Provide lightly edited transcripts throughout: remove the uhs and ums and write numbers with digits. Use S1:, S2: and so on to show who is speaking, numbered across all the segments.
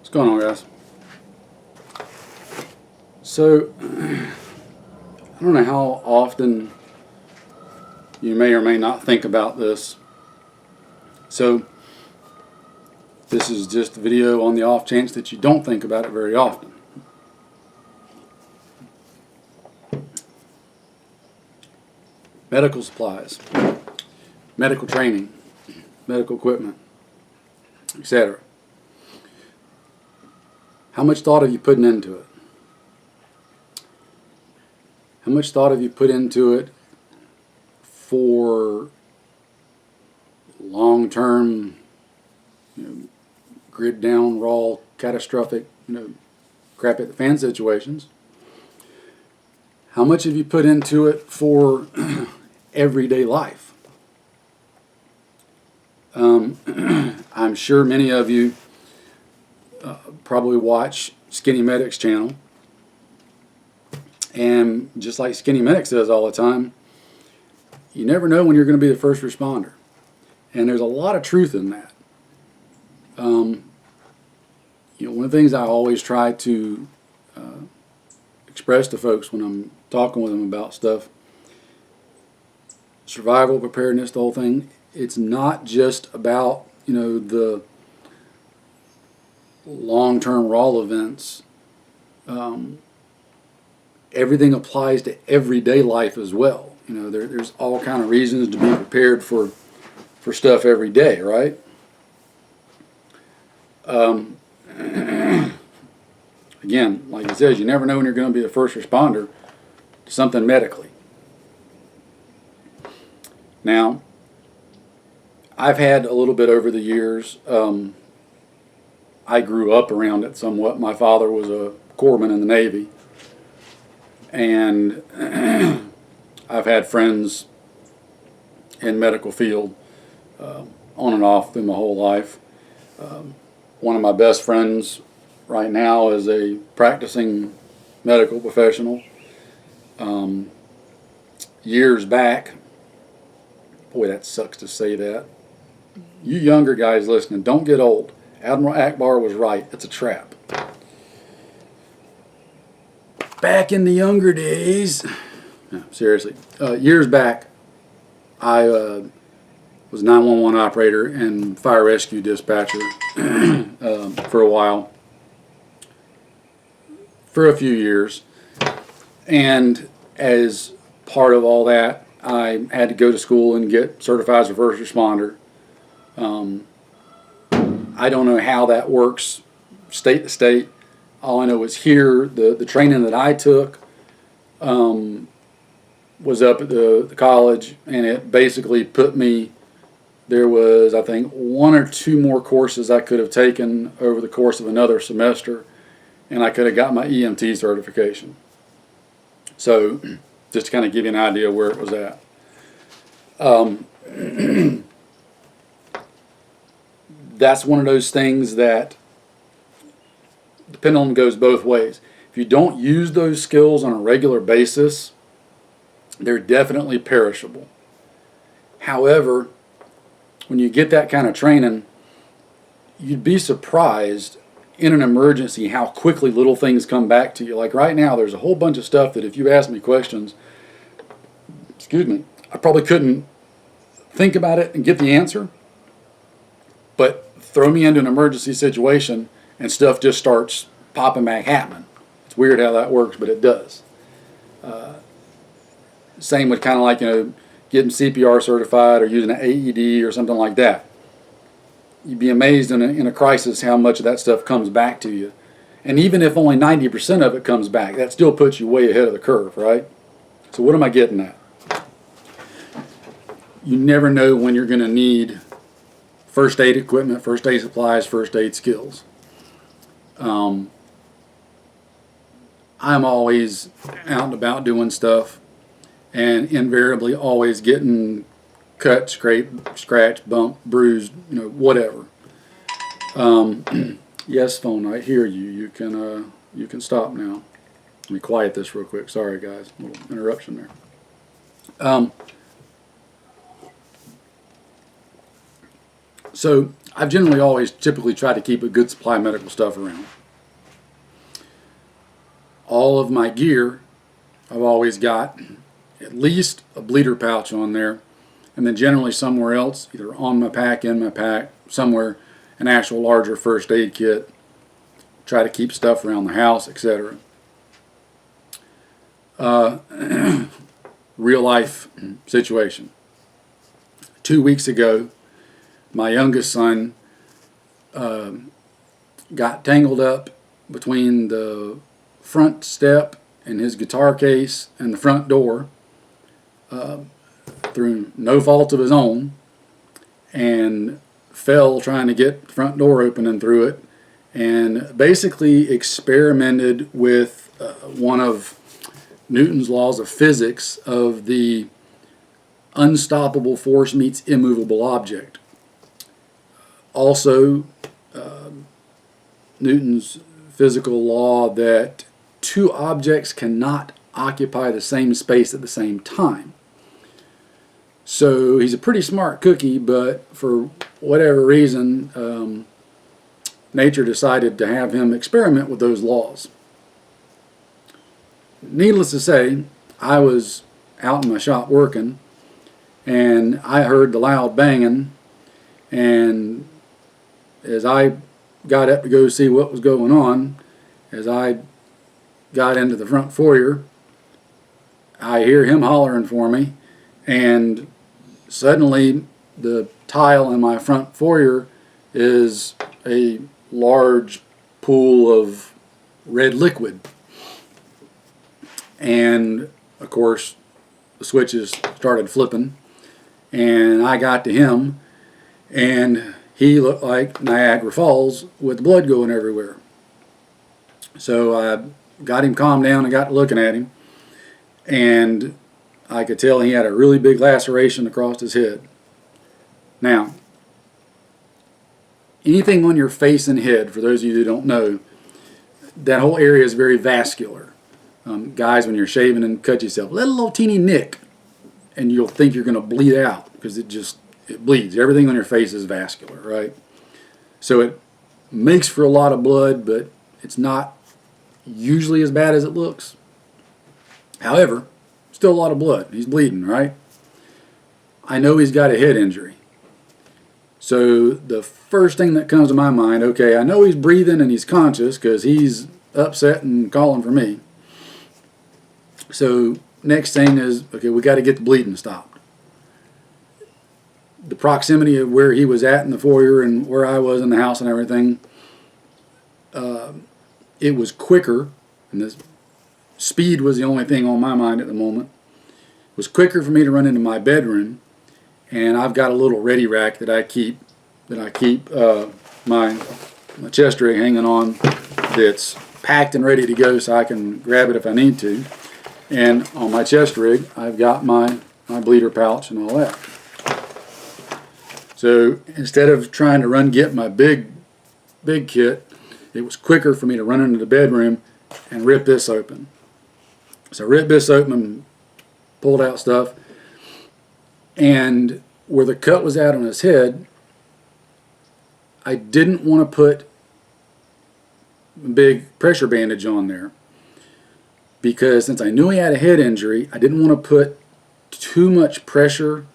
S1: What's going on, guys? So, I don't know how often you may or may not think about this. So, this is just a video on the off chance that you don't think about it very often. Medical supplies, medical training, medical equipment, etc. How much thought have you put into it? How much thought have you put into it for long-term, grid down, raw, catastrophic, crap at the fan situations? How much have you put into it for everyday life? I'm sure many of you probably watch Skinny Medic's channel. And just like Skinny Medic says all the time, you never know when you're going to be the first responder. And there's a lot of truth in that. One of the things I always try to express to folks when I'm talking with them about stuff, survival, preparedness, the whole thing, it's not just about, the long-term raw events. Everything applies to everyday life as well. There's all kind of reasons to be prepared for stuff every day, right? Again, like it says, you never know when you're going to be the first responder to something medically. Now, I've had a little bit over the years. I grew up around it somewhat. My father was a corpsman in the Navy. And I've had friends in medical field on and off through my whole life. One of my best friends right now is a practicing medical professional. Years back, boy, that sucks to say that. You younger guys listening, don't get old. Admiral Akbar was right. It's a trap. Back in the younger days, no, seriously, years back, I was a 911 operator and fire rescue dispatcher for a while, for a few years. And as part of all that, I had to go to school and get certified as a first responder. I don't know how that works state to state. All I know is here, the training that I took was up at the college, and it basically put me, there was, I think, 1 or 2 more courses I could have taken over the course of another semester, and I could have got my EMT certification. So, just to kind of give you an idea where it was at. That's one of those things that the pendulum goes both ways. If you don't use those skills on a regular basis, they're definitely perishable. However, when you get that kind of training, you'd be surprised in an emergency how quickly little things come back to you. Like right now, there's a whole bunch of stuff that if you ask me questions, I probably couldn't think about it and get the answer. But throw me into an emergency situation and stuff just starts popping back happening. It's weird how that works, but it does. Same with kind of like, getting CPR certified or using an AED or something like that. You'd be amazed in a crisis how much of that stuff comes back to you. And even if only 90% of it comes back, that still puts you way ahead of the curve, right? So what am I getting at? You never know when you're going to need first aid equipment, first aid supplies, first aid skills. I'm always out and about doing stuff, and invariably always getting cut, scratch, bump, bruised, whatever. Yes, phone, I hear you. You can stop now. Let me quiet this real quick. Sorry, guys, a little interruption there. So I've generally always typically tried to keep a good supply of medical stuff around. All of my gear, I've always got at least a bleeder pouch on there, and then generally somewhere else, either on my pack, in my pack, somewhere, an actual larger first aid kit. Try to keep stuff around the house, etc. Real life situation. 2 weeks ago, my youngest son got tangled up between the front step and his guitar case and the front door through no fault of his own, and fell trying to get the front door open and through it, and basically experimented with one of Newton's laws of physics of the unstoppable force meets immovable object. Also, Newton's physical law that two objects cannot occupy the same space at the same time. So he's a pretty smart cookie, but for whatever reason, nature decided to have him experiment with those laws. Needless to say, I was out in my shop working, and I heard the loud banging, and as I got up to go see what was going on, as I got into the front foyer, I hear him hollering for me, and suddenly the tile in my front foyer is a large pool of red liquid. And of course the switches started flipping, and I got to him, and he looked like Niagara Falls with blood going everywhere. So I got him calmed down and got looking at him, and I could tell he had a really big laceration across his head. Now, anything on your face and head, for those of you who don't know, that whole area is very vascular. Guys, when you're shaving and cut yourself, let a little teeny nick, and you'll think you're going to bleed out because it bleeds. Everything on your face is vascular, right? So it makes for a lot of blood, but it's not usually as bad as it looks. However, still a lot of blood. He's bleeding, right? I know he's got a head injury. So the first thing that comes to my mind, okay, I know he's breathing and he's conscious because he's upset and calling for me. So next thing is, okay, we got to get the bleeding stopped. The proximity of where he was at in the foyer and where I was in the house and everything, it was quicker, and this speed was the only thing on my mind at the moment. It was quicker for me to run into my bedroom, and I've got a little ready rack that I keep my chest rig hanging on, that's packed and ready to go so I can grab it if I need to. And on my chest rig, I've got my bleeder pouch and all that. So instead of trying to get my big kit, it was quicker for me to run into the bedroom and rip this open. So I ripped this open and pulled out stuff. And where the cut was at on his head, I didn't want to put a big pressure bandage on there, because since I knew he had a head injury, I didn't want to put too much pressure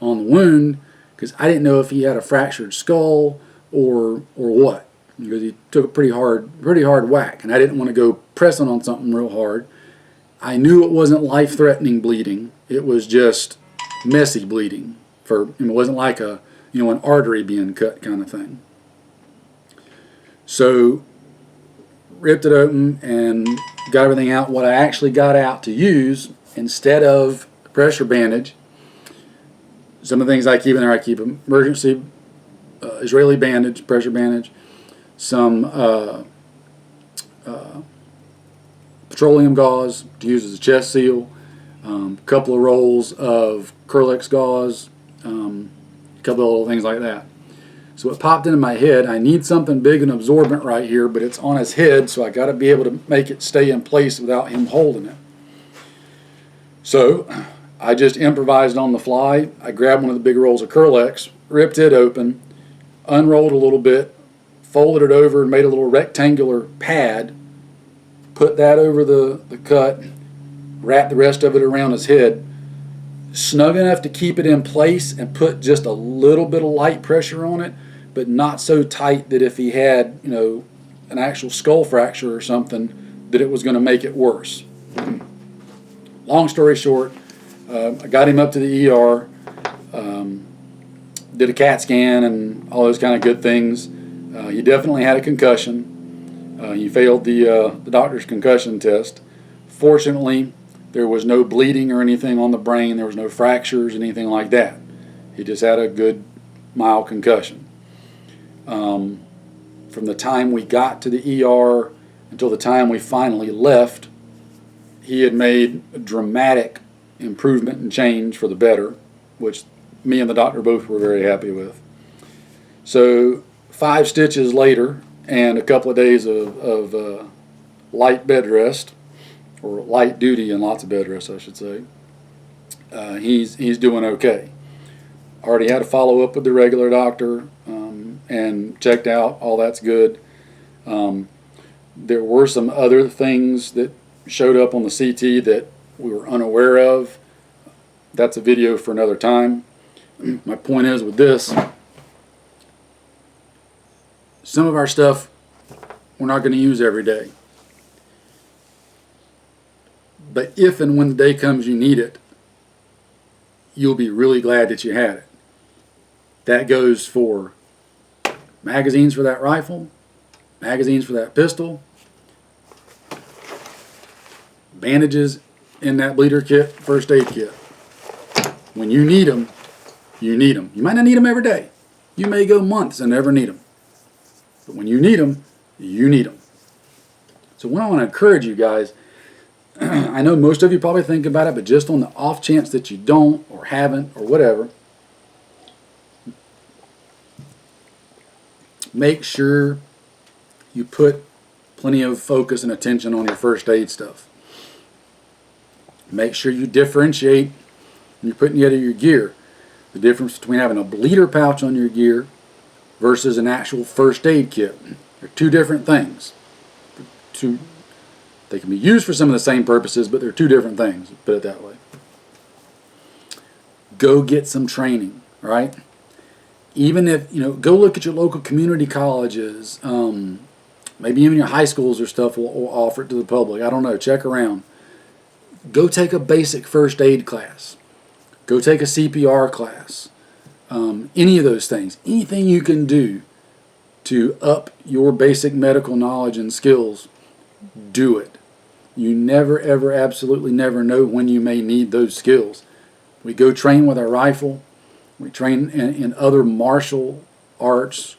S1: on the wound, because I didn't know if he had a fractured skull or what, because he took a pretty hard whack, and I didn't want to go pressing on something real hard. I knew it wasn't life-threatening bleeding; it was just messy bleeding. It wasn't like an artery being cut kind of thing. So ripped it open and got everything out. What I actually got out to use instead of pressure bandage, some of the things I keep in there, I keep emergency Israeli bandage, pressure bandage, some petroleum gauze to use as a chest seal, a couple of rolls of Curlex gauze, a couple of little things like that. So it popped into my head, I need something big and absorbent right here, but it's on his head, so I got to be able to make it stay in place without him holding it. So I just improvised on the fly. I grabbed one of the big rolls of Curlex, ripped it open, unrolled a little bit, folded it over and made a little rectangular pad, put that over the cut, wrapped the rest of it around his head, snug enough to keep it in place, and put just a little bit of light pressure on it, but not so tight that if he had, an actual skull fracture or something, that it was going to make it worse. Long story short, I got him up to the ER, did a CAT scan and all those kind of good things. He definitely had a concussion. He failed the doctor's concussion test. Fortunately, there was no bleeding or anything on the brain. There was no fractures, anything like that. He just had a good, mild concussion. From the time we got to the ER until the time we finally left, he had made a dramatic improvement and change for the better, which me and the doctor both were very happy with. So 5 stitches later and a couple of days of light bed rest, or light duty and lots of bed rest, I should say, he's doing okay. Already had a follow-up with the regular doctor and checked out. All that's good. There were some other things that showed up on the CT that we were unaware of. That's a video for another time. My point is with this, some of our stuff we're not going to use every day. But if and when the day comes you need it, you'll be really glad that you had it. That goes for magazines for that rifle, magazines for that pistol, bandages in that bleeder kit, first aid kit. When you need them, you need them. You might not need them every day. You may go months and never need them. But when you need them, you need them. So what I want to encourage you guys, I know most of you probably think about it, but just on the off chance that you don't or haven't or whatever, make sure you put plenty of focus and attention on your first aid stuff. Make sure you differentiate when you're putting together your gear. The difference between having a bleeder pouch on your gear versus an actual first aid kit. They're two different things. They can be used for some of the same purposes, but they're two different things, put it that way. Go get some training, right? Even if, go look at your local community colleges. Maybe even your high schools or stuff will offer it to the public. I don't know. Check around. Go take a basic first aid class. Go take a CPR class. Any of those things. Anything you can do to up your basic medical knowledge and skills, do it. You never, ever, absolutely never know when you may need those skills. We go train with our rifle. We train in other martial arts.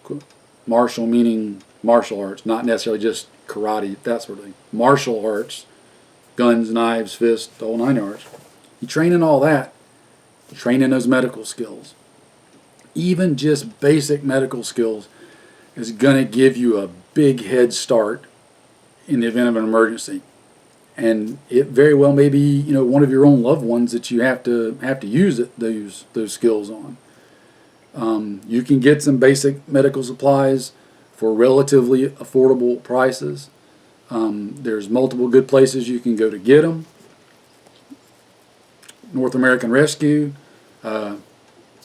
S1: Martial meaning martial arts, not necessarily just karate, that sort of thing. Martial arts, guns, knives, fists, the whole 9 yards. You train in all that. You train in those medical skills. Even just basic medical skills is going to give you a big head start in the event of an emergency. And it very well may be, one of your own loved ones that you have to use those skills on. You can get some basic medical supplies for relatively affordable prices. There's multiple good places you can go to get them. North American Rescue,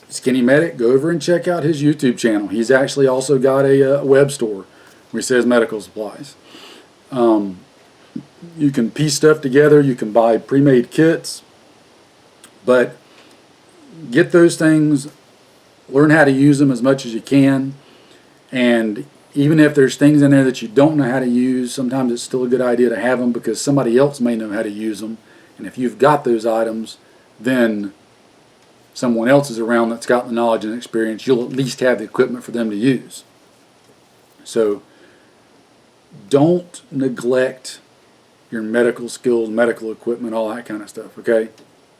S1: Skinny Medic, go over and check out his YouTube channel. He's actually also got a web store where he says medical supplies. You can piece stuff together. You can buy pre-made kits. But get those things, learn how to use them as much as you can. And even if there's things in there that you don't know how to use, sometimes it's still a good idea to have them because somebody else may know how to use them. And if you've got those items, then someone else is around that's got the knowledge and experience. You'll at least have the equipment for them to use. So don't neglect your medical skills, medical equipment, all that kind of stuff, okay?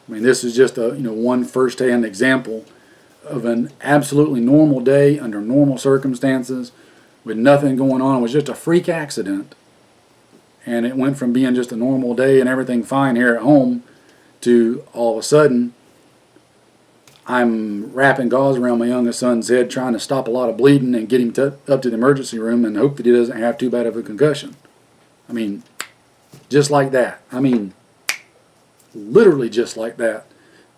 S1: I mean, this is just a one first-hand example of an absolutely normal day under normal circumstances with nothing going on. It was just a freak accident. And it went from being just a normal day and everything fine here at home to all of a sudden, I'm wrapping gauze around my youngest son's head, trying to stop a lot of bleeding and get him up to the emergency room and hope that he doesn't have too bad of a concussion. I mean, just like that. I mean, literally just like that.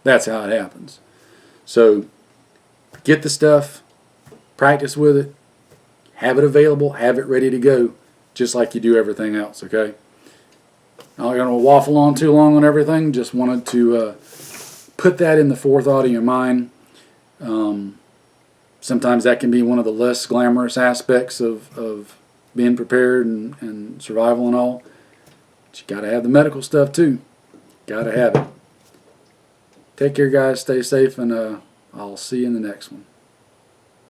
S1: That's how it happens. So get the stuff, practice with it, have it available, have it ready to go, just like you do everything else, okay? I'm not going to waffle on too long on everything. Just wanted to put that in the forethought of your mind. Sometimes that can be one of the less glamorous aspects of being prepared and survival and all. But you got to have the medical stuff too. Got to have it. Take care, guys. Stay safe, and I'll see you in the next one.